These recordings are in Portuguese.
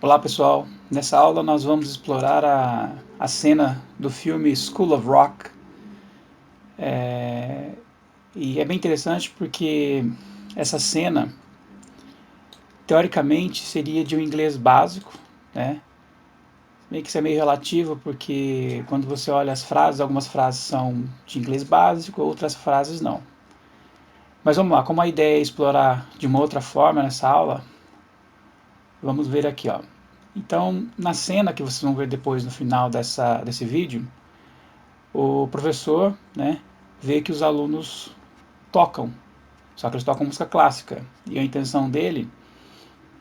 Olá pessoal, nessa aula nós vamos explorar a cena do filme School of Rock. E é bem interessante porque essa cena, teoricamente, seria de um inglês básico, né? Meio que isso é meio relativo porque quando você olha as frases, algumas frases são de inglês básico, outras frases não. Mas vamos lá, como a ideia é explorar de uma outra forma nessa aula, vamos ver aqui, ó. Então, na cena que vocês vão ver depois no final desse vídeo, o professor, né, vê que os alunos tocam, só que eles tocam música clássica. E a intenção dele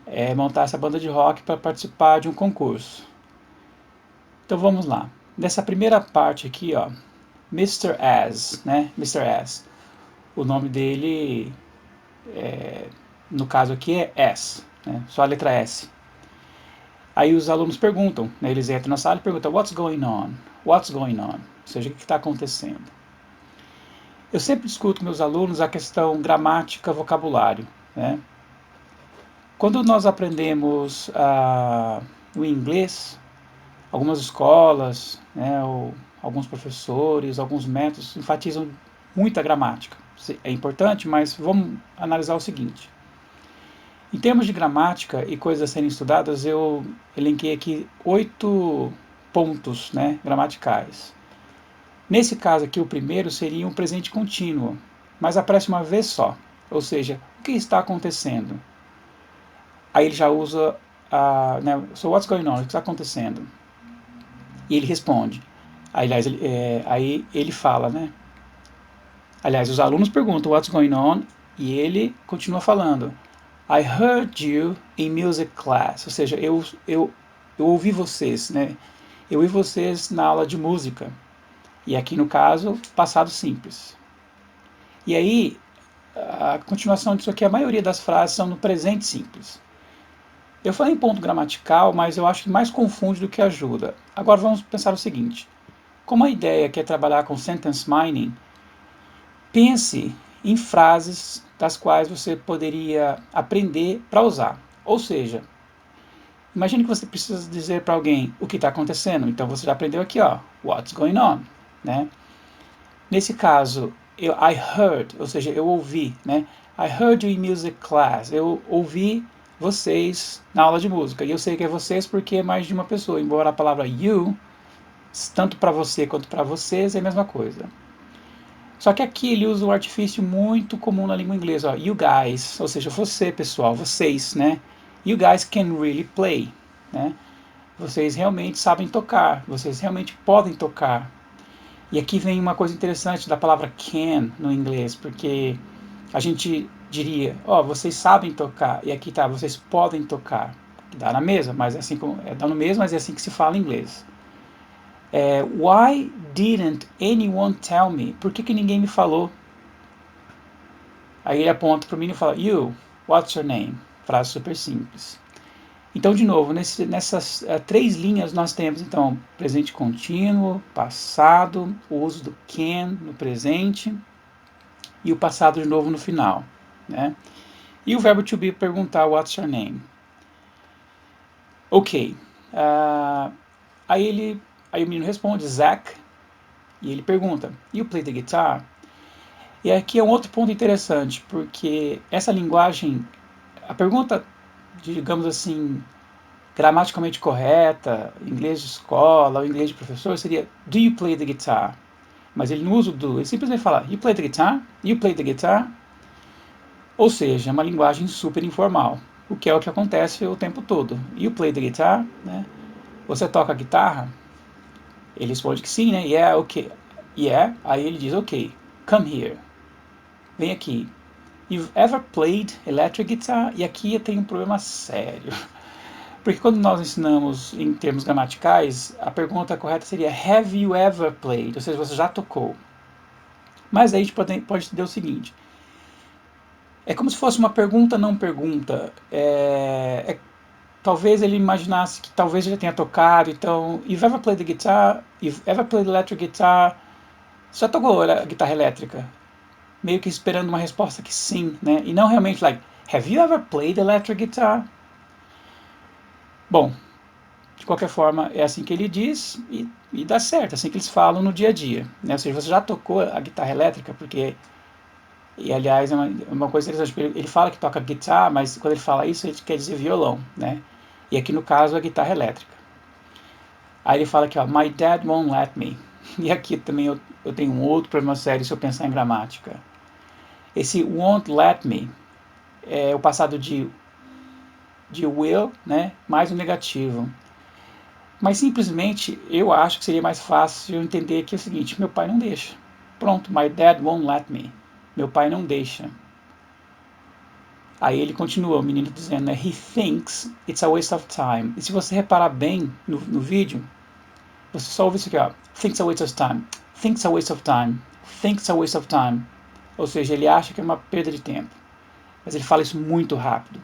é montar essa banda de rock para participar de um concurso. Então vamos lá. Nessa primeira parte aqui, ó, Mr. As, né, Mr. As. O nome dele, no caso aqui, é S, né, só a letra S. Aí os alunos perguntam, né, eles entram na sala e perguntam, what's going on? What's going on? Ou seja, o que está acontecendo? Eu sempre discuto com meus alunos a questão gramática, vocabulário, né? Quando nós aprendemos o inglês, algumas escolas, né, ou alguns professores, alguns métodos enfatizam muito a gramática. É importante, mas vamos analisar o seguinte. Em termos de gramática e coisas a serem estudadas, eu elenquei aqui 8 pontos, né, gramaticais. Nesse caso aqui, o primeiro seria um presente contínuo, mas aparece uma vez só. Ou seja, o que está acontecendo? Aí ele já usa né, so what's going on? O que está acontecendo? E ele responde. Aliás, aí ele fala, né? Aliás, os alunos perguntam what's going on e ele continua falando. I heard you in music class. Ou seja, eu ouvi vocês, né? Eu ouvi vocês na aula de música. E aqui no caso, passado simples. E aí, a continuação disso aqui, a maioria das frases são no presente simples. Eu falei em ponto gramatical, mas eu acho que mais confunde do que ajuda. Agora vamos pensar o seguinte: como a ideia aqui é trabalhar com sentence mining, pense em frases das quais você poderia aprender para usar. Ou seja, imagine que você precisa dizer para alguém o que está acontecendo. Então você já aprendeu aqui, ó, what's going on, né? Nesse caso, I heard, ou seja, eu ouvi, né? I heard you in music class. Eu ouvi vocês na aula de música. E eu sei que é vocês porque é mais de uma pessoa, embora a palavra you, tanto para você quanto para vocês, é a mesma coisa. Só que aqui ele usa um artifício muito comum na língua inglesa, ó, you guys, ou seja, você, pessoal, vocês, né? You guys can really play, né? Vocês realmente sabem tocar, vocês realmente podem tocar. E aqui vem uma coisa interessante da palavra can no inglês, porque a gente diria, ó, vocês sabem tocar, e aqui tá, vocês podem tocar. Dá na mesma, mas é assim como, dá no mesmo, mas é assim que se fala em inglês. Why didn't anyone tell me? Por que ninguém me falou? Aí ele aponta para mim e fala, you, what's your name? Frase super simples. Então, de novo, nessas 3 linhas nós temos, então, presente contínuo, passado, o uso do can no presente e o passado de novo no final, né? E o verbo to be perguntar, what's your name? Ok. Aí o menino responde, Zach, e ele pergunta, you play the guitar? E aqui é um outro ponto interessante, porque essa linguagem, a pergunta, digamos assim, gramaticalmente correta, inglês de escola ou inglês de professor, seria do you play the guitar? Mas ele não usa o do, ele simplesmente fala you play the guitar? You play the guitar? Ou seja, é uma linguagem super informal, o que é o que acontece o tempo todo. You play the guitar? Né? Você toca a guitarra? Ele responde que sim, né? Yeah, ok. Yeah, aí ele diz ok, come here. Vem aqui. You've ever played electric guitar? E aqui eu tenho um problema sério. Porque quando nós ensinamos em termos gramaticais, a pergunta correta seria Have you ever played? Ou seja, você já tocou. Mas aí a gente pode entender o seguinte. É como se fosse uma pergunta não pergunta. Talvez ele imaginasse que talvez ele tenha tocado. Então, you've ever played the guitar? You've ever played electric guitar? Você já tocou a guitarra elétrica? Meio que esperando uma resposta que sim, né? E não realmente like, have you ever played electric guitar? Bom, de qualquer forma, é assim que ele diz e dá certo, é assim que eles falam no dia a dia. Né? Ou seja, você já tocou a guitarra elétrica, porque, e aliás, é uma coisa interessante, porque ele fala que toca guitarra, mas quando ele fala isso, ele quer dizer violão, né? E aqui no caso, a guitarra elétrica. Aí ele fala aqui, ó, my dad won't let me. E aqui também eu tenho um outro problema sério se eu pensar em gramática. Esse won't let me é o passado de will, né, mais o negativo. Mas simplesmente eu acho que seria mais fácil entender que é o seguinte: meu pai não deixa. Pronto, my dad won't let me. Meu pai não deixa. Aí ele continua, o menino dizendo, né, he thinks it's a waste of time. E se você reparar bem no vídeo, você só ouve isso aqui, ó, thinks a waste of time, thinks a waste of time, thinks a waste of time. Ou seja, ele acha que é uma perda de tempo. Mas ele fala isso muito rápido.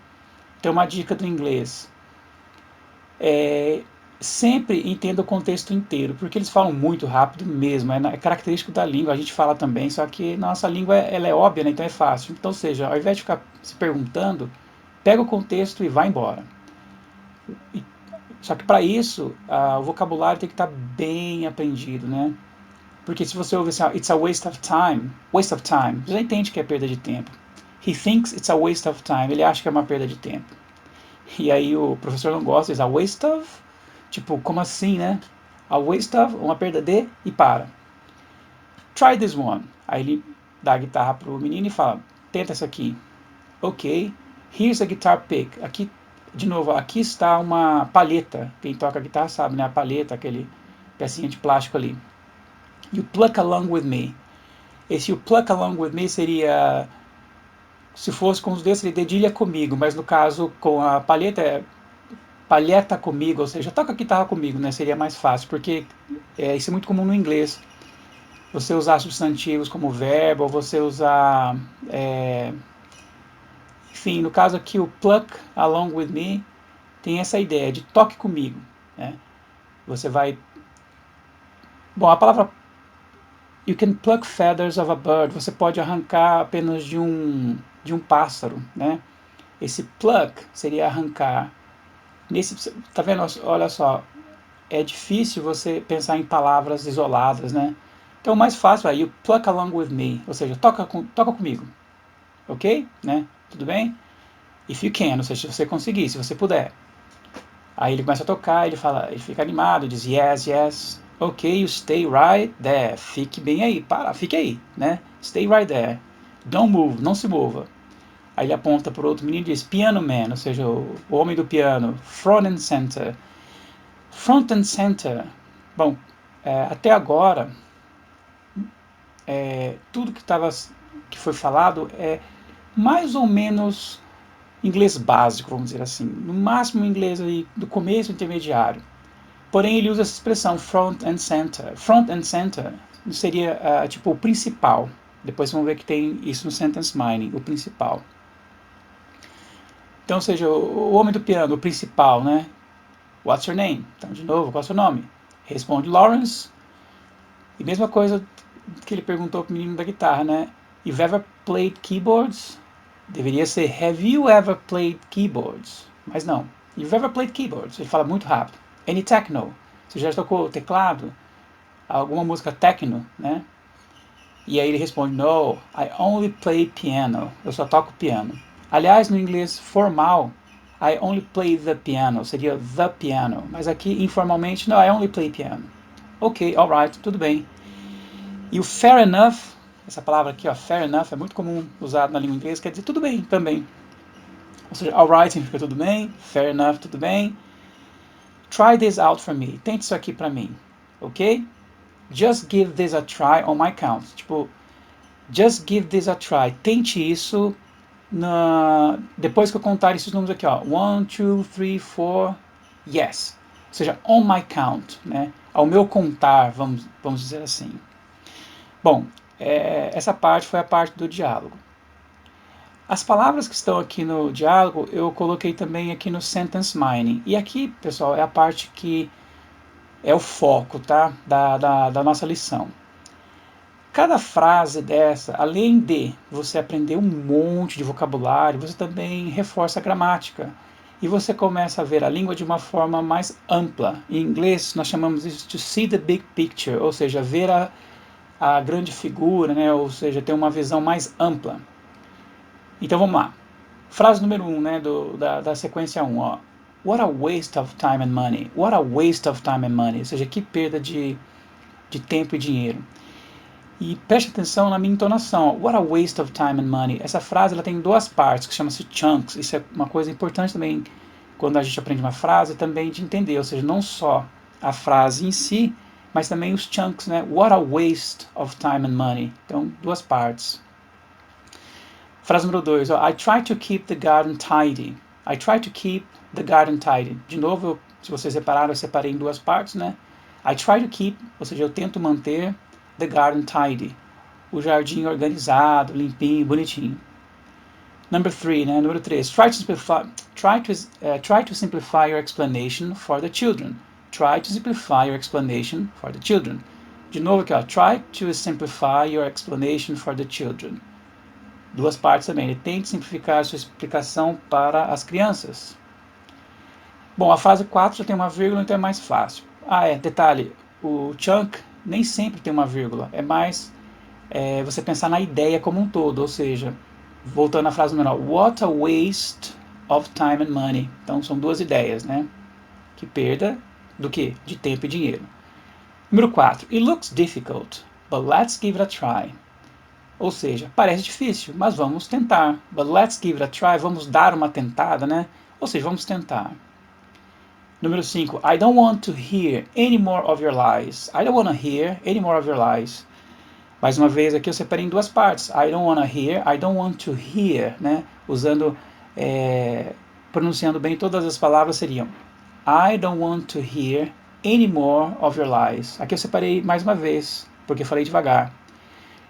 Então, uma dica do inglês é sempre entenda o contexto inteiro, porque eles falam muito rápido mesmo, é característico da língua, a gente fala também, só que nossa língua ela é óbvia, né, então é fácil. Então, seja, ao invés de ficar se perguntando, pega o contexto e vai embora. Só que para isso, o vocabulário tem que estar bem aprendido, né? Porque se você ouvir assim, it's a waste of time, você já entende que é perda de tempo. He thinks it's a waste of time, ele acha que é uma perda de tempo. E aí o professor não gosta, diz a waste of, tipo, como assim, né? A waste of, uma perda de, e para. Try this one. Aí ele dá a guitarra pro menino e fala, tenta essa aqui. Ok, here's a guitar pick. Aqui, de novo, aqui está uma palheta. Quem toca guitarra sabe, né? A palheta, aquele pecinha de plástico ali. You pluck along with me. Esse you pluck along with me seria, se fosse com os dedos, seria dedilha comigo, mas no caso com a palheta é palheta comigo, ou seja, toca guitarra comigo, né? Seria mais fácil, porque isso é muito comum no inglês. Você usar substantivos como verbo, ou você usar. Enfim, no caso aqui, o pluck along with me tem essa ideia de toque comigo. Né? Você vai. Bom, a palavra you can pluck feathers of a bird, você pode arrancar apenas de um pássaro. Né? Esse pluck seria arrancar. Tá vendo? Olha só, é difícil você pensar em palavras isoladas, né? Então o mais fácil é you pluck along with me, ou seja, toca comigo, ok? Né? Tudo bem? If you can, ou seja, se você conseguir, se você puder. Aí ele começa a tocar, ele fica animado, diz yes, yes, ok, you stay right there, fique bem aí, fique aí, né? Stay right there, don't move, não se mova. Aí ele aponta para o outro menino e diz piano man, ou seja, o homem do piano, front and center. Front and center. Bom, até agora, tudo que foi falado é mais ou menos inglês básico, vamos dizer assim. No máximo inglês aí, do começo intermediário. Porém, ele usa essa expressão front and center. Front and center seria tipo o principal. Depois vamos ver que tem isso no sentence mining, o principal. Então, ou seja, o homem do piano, o principal, né? What's your name? Então, de novo, qual é o seu nome? Responde Lawrence. E mesma coisa que ele perguntou pro menino da guitarra, né? You've ever played keyboards? Deveria ser Have you ever played keyboards? Mas não. You've ever played keyboards? Ele fala muito rápido. Any techno? Você já tocou teclado? Alguma música techno, né? E aí ele responde No, I only play piano. Eu só toco piano. Aliás, no inglês formal, I only play the piano. Seria the piano. Mas aqui, informalmente, no, I only play piano. Ok, alright, tudo bem. E o fair enough, essa palavra aqui, ó, fair enough, é muito comum usado na língua inglesa, quer dizer tudo bem também. Ou seja, alright significa tudo bem, fair enough, tudo bem. Try this out for me, tente isso aqui pra mim, ok? Just give this a try on my count. Tipo, just give this a try, tente isso depois que eu contar esses números aqui, ó. 1, 2, 3, 4, yes. Ou seja, on my count, né? Ao meu contar, vamos dizer assim. Bom, essa parte foi a parte do diálogo. As palavras que estão aqui no diálogo eu coloquei também aqui no sentence mining. E aqui, pessoal, é a parte que é o foco, tá? Da nossa lição. Cada frase dessa, além de você aprender um monte de vocabulário, você também reforça a gramática. e você começa a ver a língua de uma forma mais ampla. Em inglês, nós chamamos isso de see the big picture, ou seja, ver a grande figura, né? Ou seja, ter uma visão mais ampla. Então vamos lá. Frase número 1, né, da sequência 1, ó. What a waste of time and money. What a waste of time and money. Ou seja, que perda de tempo e dinheiro. E preste atenção na minha entonação. What a waste of time and money. Essa frase ela tem duas partes, que chama-se chunks. Isso é uma coisa importante também quando a gente aprende uma frase, também de entender. Ou seja, não só a frase em si, mas também os chunks, né? What a waste of time and money. Então, duas partes. Frase número 2. I try to keep the garden tidy. I try to keep the garden tidy. De novo, se vocês repararam, eu separei em duas partes, né? I try to keep, ou seja, eu tento manter the garden tidy. O jardim organizado, limpinho, bonitinho. Number 3, né? Número 3. Try to simplify your explanation for the children. Try to simplify your explanation for the children. De novo aqui, ó. Try to simplify your explanation for the children. Duas partes também. Ele tente simplificar a sua explicação para as crianças. Bom, a frase 4 já tem uma vírgula, então é mais fácil. Detalhe, o chunk nem sempre tem uma vírgula. É mais você pensar na ideia como um todo, ou seja, voltando à frase número 1, what a waste of time and money. Então são duas ideias, né? Que perda do quê? De tempo e dinheiro. Número 4, it looks difficult, but let's give it a try. Ou seja, parece difícil, mas vamos tentar. But let's give it a try. Vamos dar uma tentada, né? Ou seja, vamos tentar. Número 5. I don't want to hear any more of your lies. I don't want to hear any more of your lies. Mais uma vez aqui eu separei em duas partes. I don't want to hear, I don't want to hear, né? Usando, pronunciando bem todas as palavras seriam I don't want to hear any more of your lies. Aqui eu separei mais uma vez, porque eu falei devagar.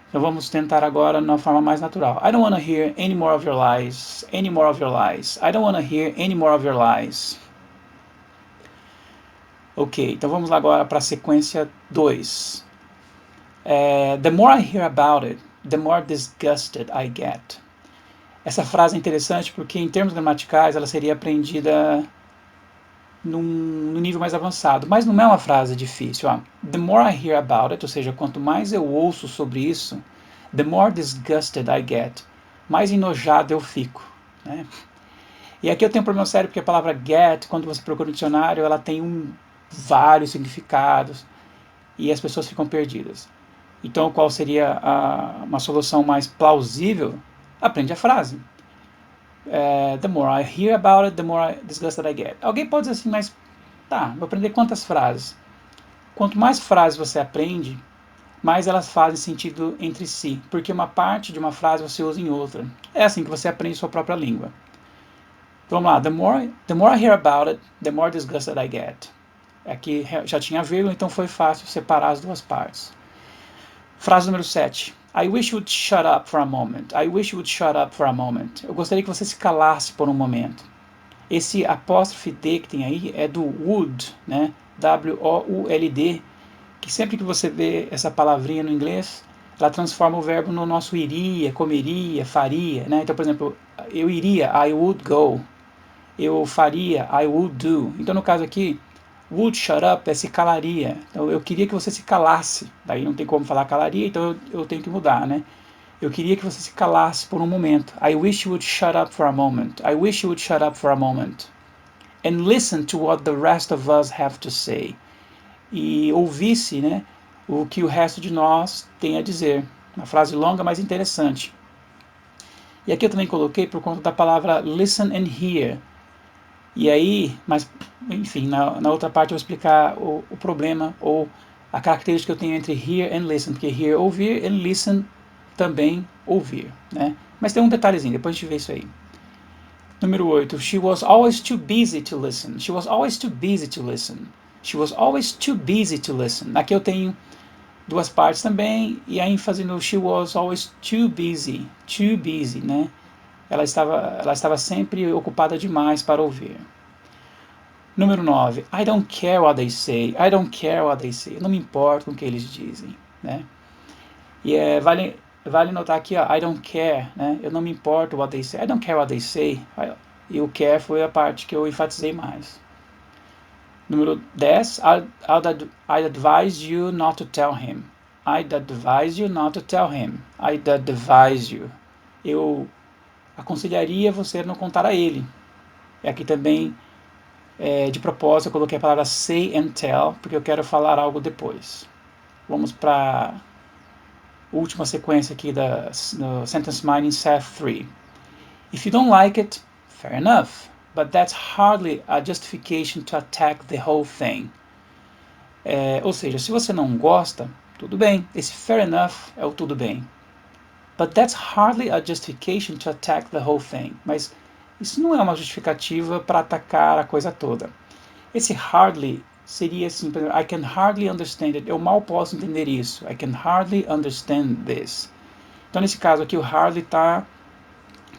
Então vamos tentar agora na forma mais natural. I don't want to hear any more of your lies. Any more of your lies. I don't want to hear any more of your lies. Ok, então vamos lá agora para a sequência 2. The more I hear about it, the more disgusted I get. Essa frase é interessante porque em termos gramaticais ela seria aprendida num nível mais avançado, mas não é uma frase difícil. Ó. The more I hear about it, ou seja, quanto mais eu ouço sobre isso, the more disgusted I get, mais enojado eu fico. Né? E aqui eu tenho um problema sério porque a palavra get, quando você procura no dicionário, ela tem vários significados e as pessoas ficam perdidas. Então, qual seria uma solução mais plausível? Aprende a frase. The more I hear about it, the more disgusted I get. Alguém pode dizer assim, mas tá, vou aprender quantas frases? Quanto mais frases você aprende, mais elas fazem sentido entre si, porque uma parte de uma frase você usa em outra. É assim que você aprende sua própria língua. Então, vamos lá. The more I hear about it, the more disgusted I get. Aqui já tinha vírgula, então foi fácil separar as duas partes. Frase número 7. I wish you would shut up for a moment. I wish you would shut up for a moment. Eu gostaria que você se calasse por um momento. Esse apóstrofe D que tem aí é do would, né? W-O-U-L-D, que sempre que você vê essa palavrinha no inglês, ela transforma o verbo no nosso iria, comeria, faria, né? Então, por exemplo, eu iria, I would go. Eu faria, I would do. Então, no caso aqui, would shut up é se calaria. Então eu queria que você se calasse. Daí não tem como falar calaria, então eu tenho que mudar, né? Eu queria que você se calasse por um momento. I wish you would shut up for a moment. I wish you would shut up for a moment. And listen to what the rest of us have to say. E ouvisse, né, o que o resto de nós tem a dizer. Uma frase longa, mas interessante. E aqui eu também coloquei por conta da palavra listen and hear. E aí, mas enfim, na outra parte eu vou explicar o problema ou a característica que eu tenho entre hear and listen, porque hear ouvir and listen também ouvir, né? Mas tem um detalhezinho, depois a gente vê isso aí. Número 8. She was always too busy to listen. She was always too busy to listen. She was always too busy to listen. Aqui eu tenho duas partes também, e a ênfase no she was always too busy, né? Ela estava sempre ocupada demais para ouvir. Número 9. I don't care what they say. I don't care what they say. Eu não me importo com o que eles dizem, né? E vale notar aqui, ó, I don't care, né? Eu não me importo what they say. I don't care what they say. E o care foi a parte que eu enfatizei mais. Número 10, I'd advise you not to tell him. I'd advise you not to tell him. I'd advise you. Eu aconselharia você não contar a ele. E aqui também, de propósito, eu coloquei a palavra say and tell, porque eu quero falar algo depois. Vamos para a última sequência aqui do Sentence Mining Set 3. If you don't like it, fair enough, but that's hardly a justification to attack the whole thing. Ou seja, se você não gosta, tudo bem. Esse fair enough é o tudo bem. But that's hardly a justification to attack the whole thing. Mas isso não é uma justificativa para atacar a coisa toda. Esse hardly seria assim, por exemplo, I can hardly understand it. Eu mal posso entender isso. I can hardly understand this. Então, nesse caso aqui, o hardly está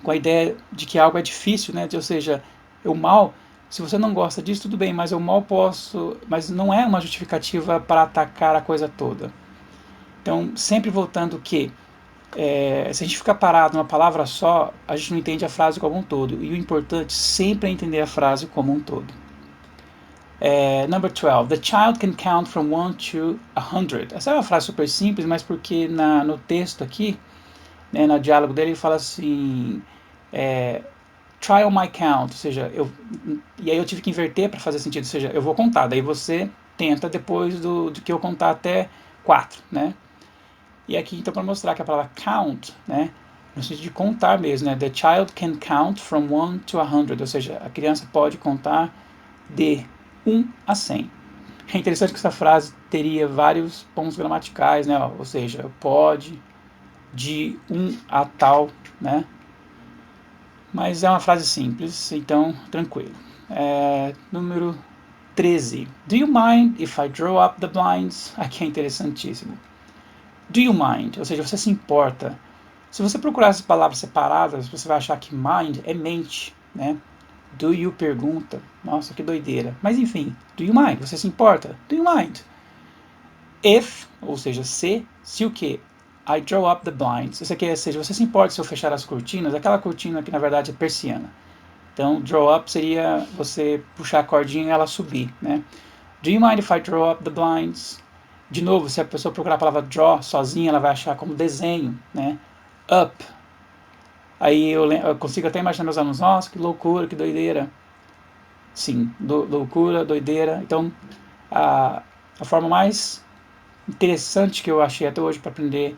com a ideia de que algo é difícil, né? Ou seja, eu mal... Se você não gosta disso, tudo bem, mas eu mal posso... Mas não é uma justificativa para atacar a coisa toda. Então, sempre voltando que... se a gente ficar parado numa palavra só, a gente não entende a frase como um todo. E o importante sempre é entender a frase como um todo. Number 12. The child can count from 1 to 100. Essa é uma frase super simples, mas porque no texto aqui, né, no diálogo dele, ele fala assim... try on my count, ou seja, e aí eu tive que inverter para fazer sentido, ou seja, eu vou contar, daí você tenta depois de que eu contar até 4, né? E aqui então para mostrar que a palavra count, né, no sentido de contar mesmo, né? The child can count from 1 to 100, ou seja, a criança pode contar de 1 a 100. É interessante que essa frase teria vários pontos gramaticais, né? Ou seja, pode, de 1 a tal, né? Mas é uma frase simples, então tranquilo. Número 13. Do you mind if I draw up the blinds? Aqui é interessantíssimo. Do you mind? Ou seja, você se importa. Se você procurar essas palavras separadas, você vai achar que mind é mente, né? Do you pergunta. Nossa, que doideira. Mas enfim, do you mind? Você se importa? Do you mind? If, ou seja, se o que? I draw up the blinds. Isso aqui, ou seja, você se importa se eu fechar as cortinas? Aquela cortina que na verdade é persiana. Então, draw up seria você puxar a cordinha e ela subir, né? Do you mind if I draw up the blinds? De novo, se a pessoa procurar a palavra draw sozinha, ela vai achar como desenho, né? Up. Aí eu consigo até imaginar meus alunos, nossa, que loucura, que doideira. Sim, loucura, doideira. Então, a forma mais interessante que eu achei até hoje para aprender,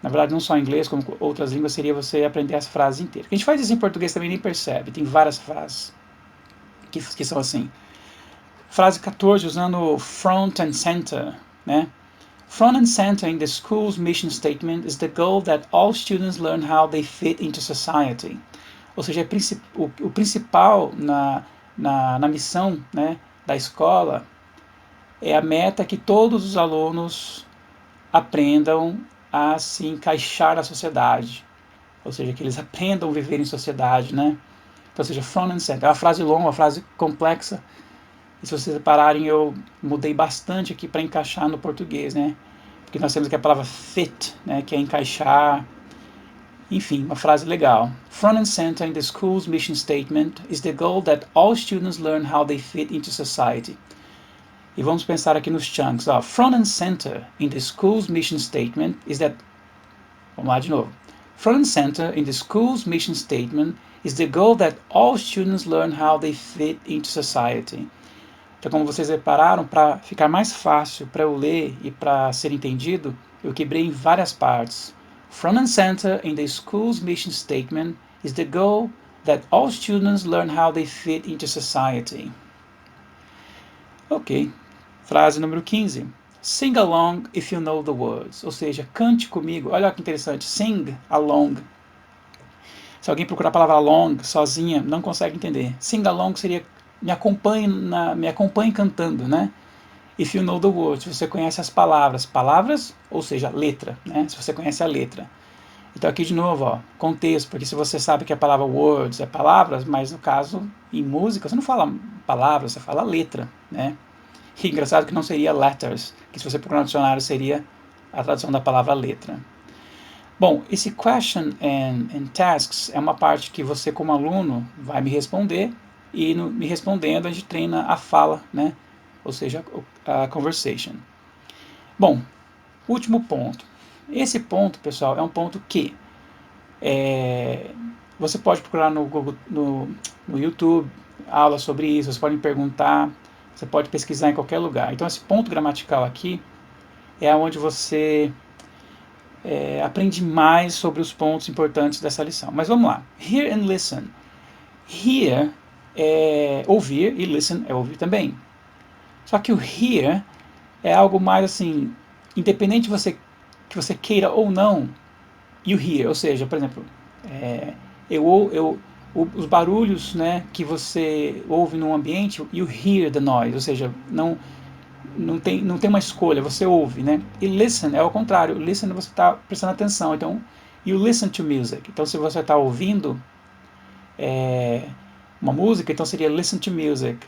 na verdade não só inglês, como outras línguas, seria você aprender as frases inteiras. A gente faz isso em português também, nem percebe. Tem várias frases que são assim. Frase 14, usando front and center, né? Front and center in the school's mission statement is the goal that all students learn how they fit into society. Ou seja, o principal na missão, né, da escola é a meta que todos os alunos aprendam a se encaixar na sociedade. Ou seja, que eles aprendam a viver em sociedade, né? Então, ou seja, front and center. É uma frase longa, uma frase complexa. E se vocês repararem, eu mudei bastante aqui para encaixar no português, né? Porque nós temos aqui a palavra fit, né, que é encaixar. Enfim, uma frase legal. Front and center in the school's mission statement is the goal that all students learn how they fit into society. E vamos pensar aqui nos chunks. Front and center in the school's mission statement is that... Vamos lá de novo. Front and center in the school's mission statement is the goal that all students learn how they fit into society. Então, como vocês repararam, para ficar mais fácil para eu ler e para ser entendido, eu quebrei em várias partes. Front and center in the school's mission statement is the goal that all students learn how they fit into society. Ok. Frase número 15. Sing along if you know the words. Ou seja, cante comigo. Olha que interessante. Sing along. Se alguém procurar a palavra along sozinha, não consegue entender. Sing along seria me acompanhe cantando, né? If you know the words, se você conhece as palavras. Palavras, ou seja, letra, né? Se você conhece a letra. Então aqui de novo, contexto, porque se você sabe que a palavra words é palavras, mas no caso, em música, você não fala palavras, você fala letra, né? E engraçado que não seria letters, que se você procurar no dicionário seria a tradução da palavra letra. Bom, esse question and tasks é uma parte que você, como aluno, vai me responder, e me respondendo a gente treina a fala, né? Ou seja, a conversation. Bom, último ponto. Esse ponto, pessoal, é um ponto que você pode procurar no Google, no YouTube, aulas sobre isso, você pode me perguntar, você pode pesquisar em qualquer lugar. Então, esse ponto gramatical aqui é onde você aprende mais sobre os pontos importantes dessa lição. Mas vamos lá. Hear and listen. Hear é ouvir e listen é ouvir também. Só que o hear é algo mais assim, independente de você, que você queira ou não, you hear. Ou seja, por exemplo, os barulhos, né, que você ouve num ambiente, you hear the noise. Ou seja, não tem uma escolha, você ouve, né? E listen é o contrário, listen você está prestando atenção, então you listen to music. Então se você está ouvindo uma música, então seria listen to music.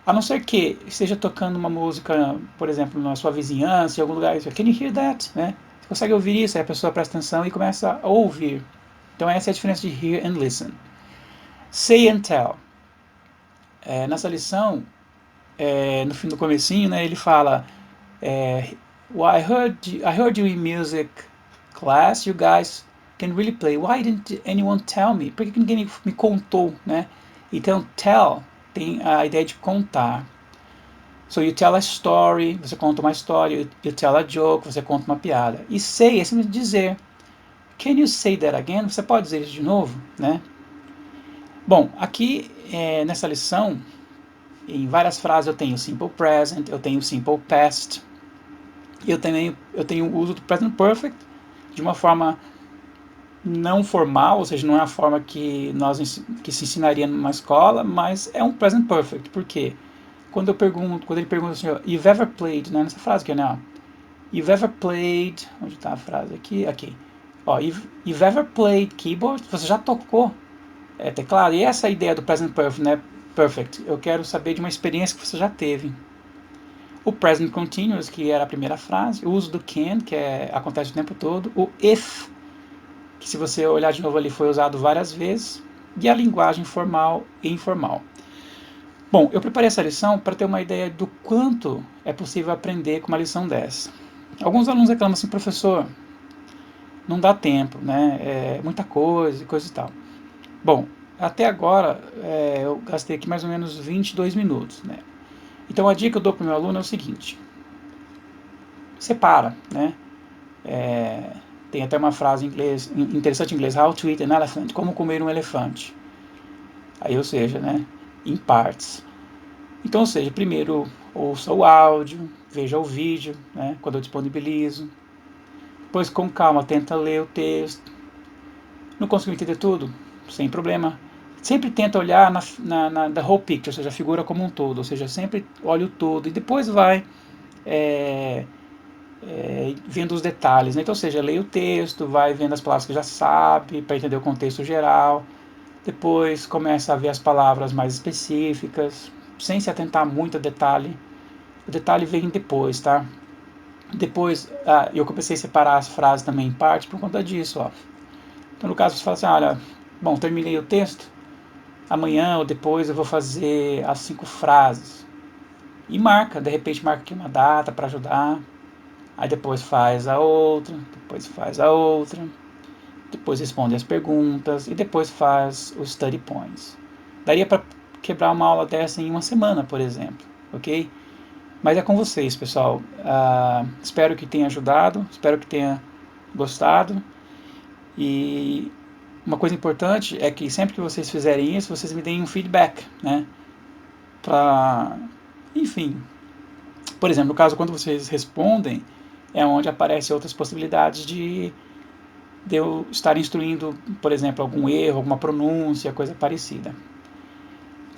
A não ser que esteja tocando uma música, por exemplo, na sua vizinhança, em algum lugar, can you hear that? Né? Você consegue ouvir isso, aí a pessoa presta atenção e começa a ouvir. Então essa é a diferença de hear and listen. Say and tell. Nessa lição, no fim do comecinho, né, ele fala well, I heard you in music class, you guys can really play. Why didn't anyone tell me? Por que ninguém me contou, né? Então, tell tem a ideia de contar. So you tell a story, você conta uma história. You tell a joke, você conta uma piada. E say é simplesmente dizer. Can you say that again? Você pode dizer isso de novo, né? Bom, aqui nessa lição, em várias frases eu tenho simple present, eu tenho simple past, eu tenho o uso do present perfect de uma forma não formal, ou seja, não é a forma que se ensinaria numa escola, mas é um present perfect. Por quê? Quando ele pergunta assim, you've ever played, né, nessa frase aqui, né? You've ever played, onde está a frase aqui? Aqui. Ó, you've ever played keyboard? Você já tocou teclado? E essa é a ideia do present perfect, né? Perfect. Eu quero saber de uma experiência que você já teve. O present continuous, que era a primeira frase, o uso do can, que acontece o tempo todo, o if, que se você olhar de novo ali foi usado várias vezes, e a linguagem formal e informal. Bom, eu preparei essa lição para ter uma ideia do quanto é possível aprender com uma lição dessa. Alguns alunos reclamam assim, professor, não dá tempo, né? É muita coisa e tal. Bom, até agora eu gastei aqui mais ou menos 22 minutos, né? Então a dica que eu dou para o meu aluno é o seguinte: separa, né? Tem até uma frase em inglês, interessante em inglês, how to eat an elephant, como comer um elefante. Aí, ou seja, né, em partes. Então, ou seja, primeiro ouça o áudio, veja o vídeo, né, quando eu disponibilizo. Depois, com calma, tenta ler o texto. Não conseguiu entender tudo? Sem problema. Sempre tenta olhar na the whole picture, ou seja, a figura como um todo. Ou seja, sempre olha o todo e depois vai vendo os detalhes, né? Então, ou seja, leia o texto, vai vendo as palavras que já sabe, para entender o contexto geral. Depois começa a ver as palavras mais específicas, sem se atentar muito a detalhe. O detalhe vem depois, tá? Depois, eu comecei a separar as frases também em partes por conta disso, ó. Então, no caso, você fala assim, olha, bom, terminei o texto, amanhã ou depois eu vou fazer as 5 frases. E marca, de repente marca aqui uma data para ajudar. Aí depois faz a outra, depois faz a outra, depois responde as perguntas e depois faz os study points. Daria para quebrar uma aula dessa em uma semana, por exemplo, ok? Mas é com vocês, pessoal. Espero que tenha ajudado, espero que tenha gostado. E uma coisa importante é que sempre que vocês fizerem isso, vocês me deem um feedback, né? Enfim, por exemplo, no caso quando vocês respondem, é onde aparecem outras possibilidades de eu estar instruindo, por exemplo, algum erro, alguma pronúncia, coisa parecida.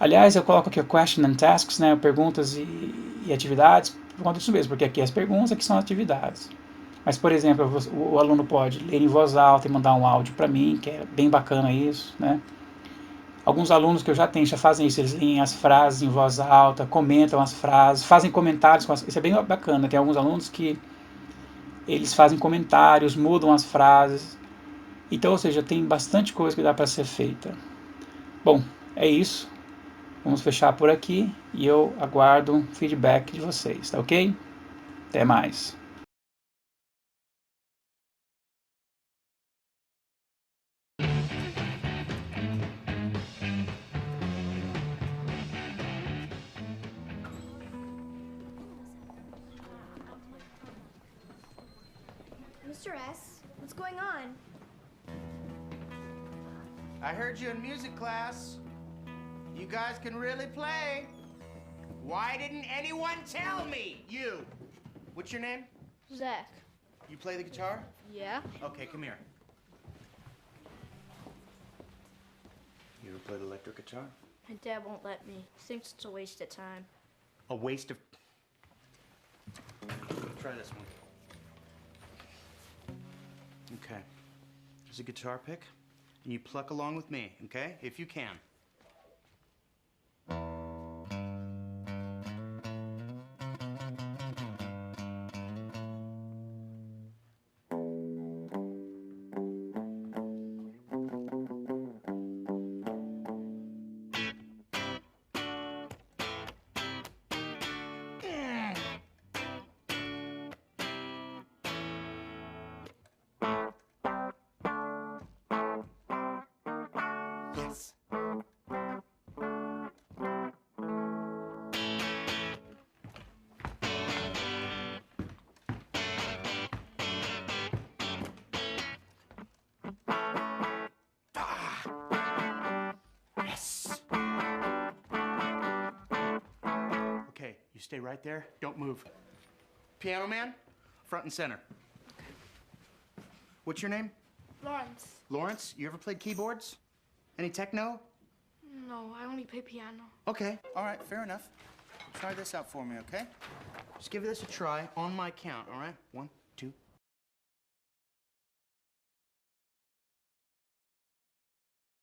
Aliás, eu coloco aqui o question and tasks, né, perguntas e atividades, por conta disso mesmo, porque aqui as perguntas aqui são atividades. Mas, por exemplo, o aluno pode ler em voz alta e mandar um áudio para mim, que é bem bacana isso, né? Alguns alunos que eu já tenho já fazem isso, eles leem as frases em voz alta, comentam as frases, fazem comentários, isso é bem bacana. Tem alguns alunos que eles fazem comentários, mudam as frases. Então, ou seja, tem bastante coisa que dá para ser feita. Bom, é isso. Vamos fechar por aqui e eu aguardo um feedback de vocês, tá ok? Até mais. Mr. S., what's going on? I heard you in music class. You guys can really play. Why didn't anyone tell me? You. What's your name? Zach. You play the guitar? Yeah? Okay, come here. You ever played electric guitar? My dad won't let me. He thinks it's a waste of time. A waste of... Try this one. Okay. There's a guitar pick, and you pluck along with me, okay? If you can. Yes. Yes. Okay, you stay right there. Don't move. Piano man, front and center. What's your name? Lawrence. Lawrence, you ever played keyboards? Any techno? No, I only play piano. Okay, all right, fair enough. Try this out for me, okay? Just give this a try on my count, all right? 1,